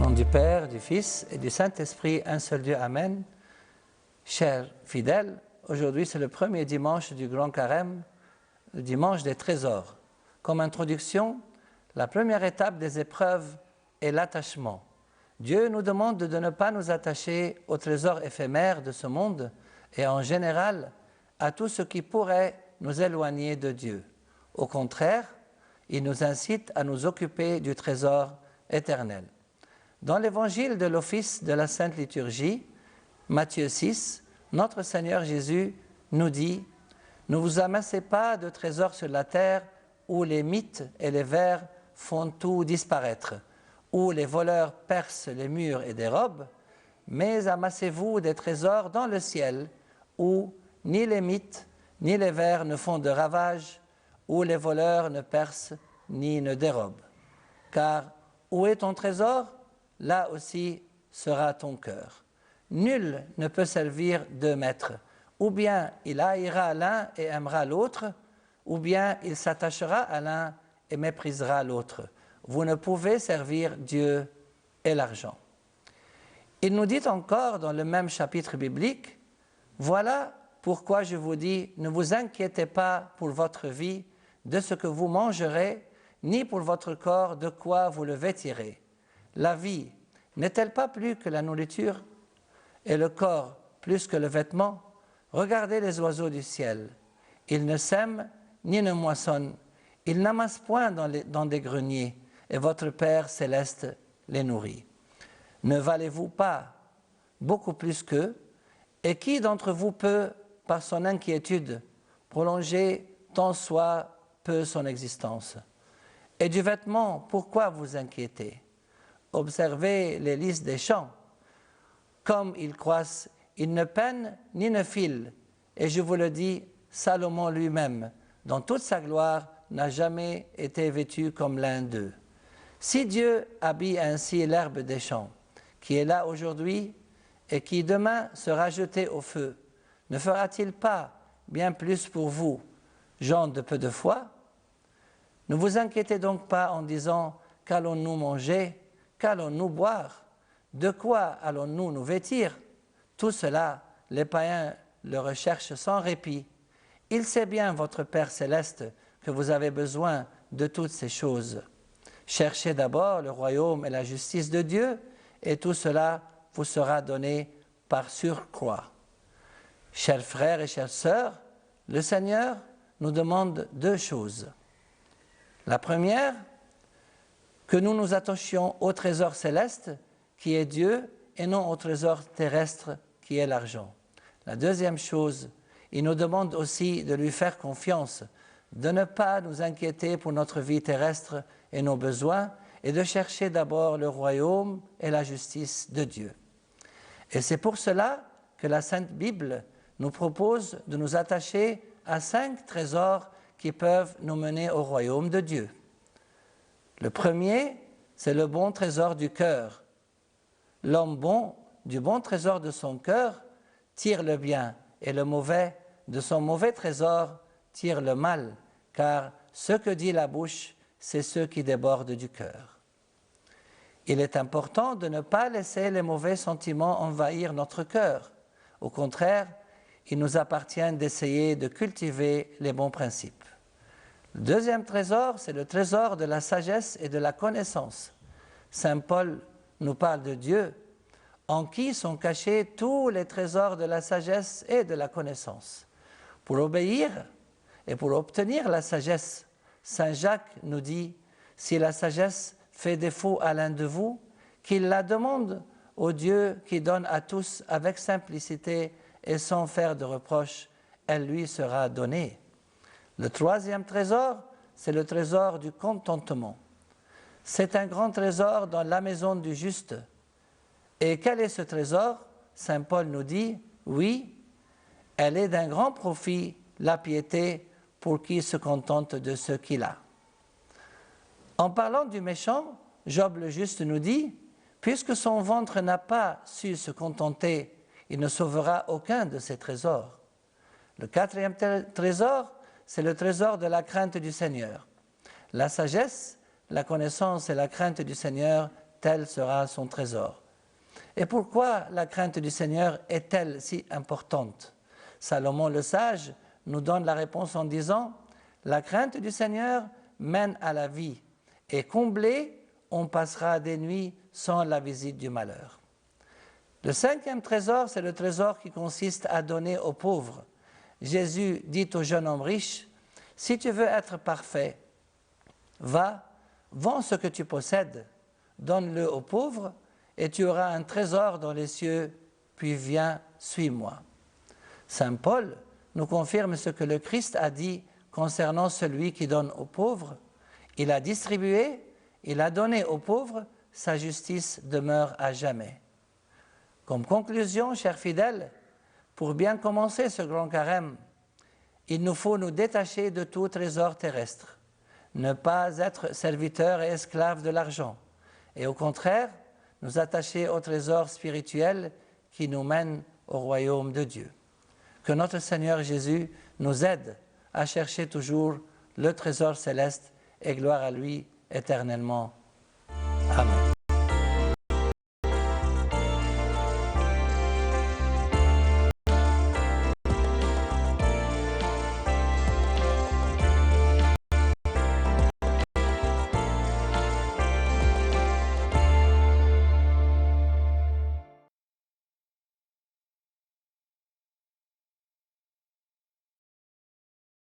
nom du Père, du Fils et du Saint-Esprit, un seul Dieu, Amen. Chers fidèles, aujourd'hui c'est le premier dimanche du Grand Carême, le dimanche des trésors. Comme introduction, la première étape des épreuves est l'attachement. Dieu nous demande de ne pas nous attacher aux trésors éphémères de ce monde et en général à tout ce qui pourrait nous éloigner de Dieu. Au contraire, il nous incite à nous occuper du trésor éternel. Dans l'évangile de l'office de la Sainte Liturgie, Matthieu 6, notre Seigneur Jésus nous dit « Ne vous amassez pas de trésors sur la terre où les mythes et les vers font tout disparaître, où les voleurs percent les murs et dérobent, mais amassez-vous des trésors dans le ciel où ni les mythes ni les vers ne font de ravages, où les voleurs ne percent ni ne dérobent. Car où est ton trésor ? Là aussi sera ton cœur. Nul ne peut servir deux maîtres. Ou bien il haïra l'un et aimera l'autre, ou bien il s'attachera à l'un et méprisera l'autre. Vous ne pouvez servir Dieu et l'argent. Il nous dit encore dans le même chapitre biblique, « Voilà pourquoi je vous dis, ne vous inquiétez pas pour votre vie de ce que vous mangerez, ni pour votre corps de quoi vous le vêtirez. La vie n'est-elle pas plus que la nourriture et le corps plus que le vêtement? Regardez les oiseaux du ciel. Ils ne sèment ni ne moissonnent. Ils n'amassent point dans des greniers et votre Père céleste les nourrit. Ne valez-vous pas beaucoup plus qu'eux? Et qui d'entre vous peut, par son inquiétude, prolonger tant soit peu son existence? Et du vêtement, pourquoi vous inquiétez? Observez les lys des champs. Comme ils croissent, ils ne peinent ni ne filent. Et je vous le dis, Salomon lui-même, dans toute sa gloire, n'a jamais été vêtu comme l'un d'eux. Si Dieu habille ainsi l'herbe des champs, qui est là aujourd'hui et qui demain sera jetée au feu, ne fera-t-il pas bien plus pour vous, gens de peu de foi? Ne vous inquiétez donc pas en disant « Qu'allons-nous manger? Qu'allons-nous boire? De quoi allons-nous nous vêtir ?» Tout cela, les païens le recherchent sans répit. Il sait bien, votre Père céleste, que vous avez besoin de toutes ces choses. Cherchez d'abord le royaume et la justice de Dieu, et tout cela vous sera donné par surcroît. Chers frères et chères sœurs, le Seigneur nous demande deux choses. La première, que nous nous attachions au trésor céleste qui est Dieu et non au trésor terrestre qui est l'argent. La deuxième chose, il nous demande aussi de lui faire confiance, de ne pas nous inquiéter pour notre vie terrestre et nos besoins et de chercher d'abord le royaume et la justice de Dieu. Et c'est pour cela que la Sainte Bible nous propose de nous attacher à 5 trésors qui peuvent nous mener au royaume de Dieu. Le premier, c'est le bon trésor du cœur. L'homme bon, du bon trésor de son cœur, tire le bien, et le mauvais, de son mauvais trésor, tire le mal, car ce que dit la bouche, c'est ce qui déborde du cœur. Il est important de ne pas laisser les mauvais sentiments envahir notre cœur. Au contraire, il nous appartient d'essayer de cultiver les bons principes. Le deuxième trésor, c'est le trésor de la sagesse et de la connaissance. Saint Paul nous parle de Dieu, en qui sont cachés tous les trésors de la sagesse et de la connaissance. Pour obéir et pour obtenir la sagesse, Saint Jacques nous dit, si la sagesse fait défaut à l'un de vous, qu'il la demande au Dieu qui donne à tous avec simplicité et sans faire de reproche, elle lui sera donnée. Le troisième trésor, c'est le trésor du contentement. C'est un grand trésor dans la maison du juste. Et quel est ce trésor? Saint Paul nous dit, oui, elle est d'un grand profit, la piété, pour qui se contente de ce qu'il a. En parlant du méchant, Job le juste nous dit, puisque son ventre n'a pas su se contenter, il ne sauvera aucun de ses trésors. Le quatrième trésor, c'est le trésor de la crainte du Seigneur. La sagesse, la connaissance et la crainte du Seigneur tel sera son trésor. Et pourquoi la crainte du Seigneur est-elle si importante? Salomon le sage nous donne la réponse en disant « La crainte du Seigneur mène à la vie, et comblé, on passera des nuits sans la visite du malheur. » Le cinquième trésor, c'est le trésor qui consiste à donner aux pauvres. Jésus dit au jeune homme riche, « Si tu veux être parfait, va, vends ce que tu possèdes, donne-le aux pauvres, et tu auras un trésor dans les cieux, puis viens, suis-moi. » Saint Paul nous confirme ce que le Christ a dit concernant celui qui donne aux pauvres. Il a distribué, il a donné aux pauvres, sa justice demeure à jamais. Comme conclusion, chers fidèles, pour bien commencer ce grand carême, il nous faut nous détacher de tout trésor terrestre, ne pas être serviteurs et esclaves de l'argent, et au contraire, nous attacher au trésor spirituel qui nous mène au royaume de Dieu. Que notre Seigneur Jésus nous aide à chercher toujours le trésor céleste et gloire à lui éternellement.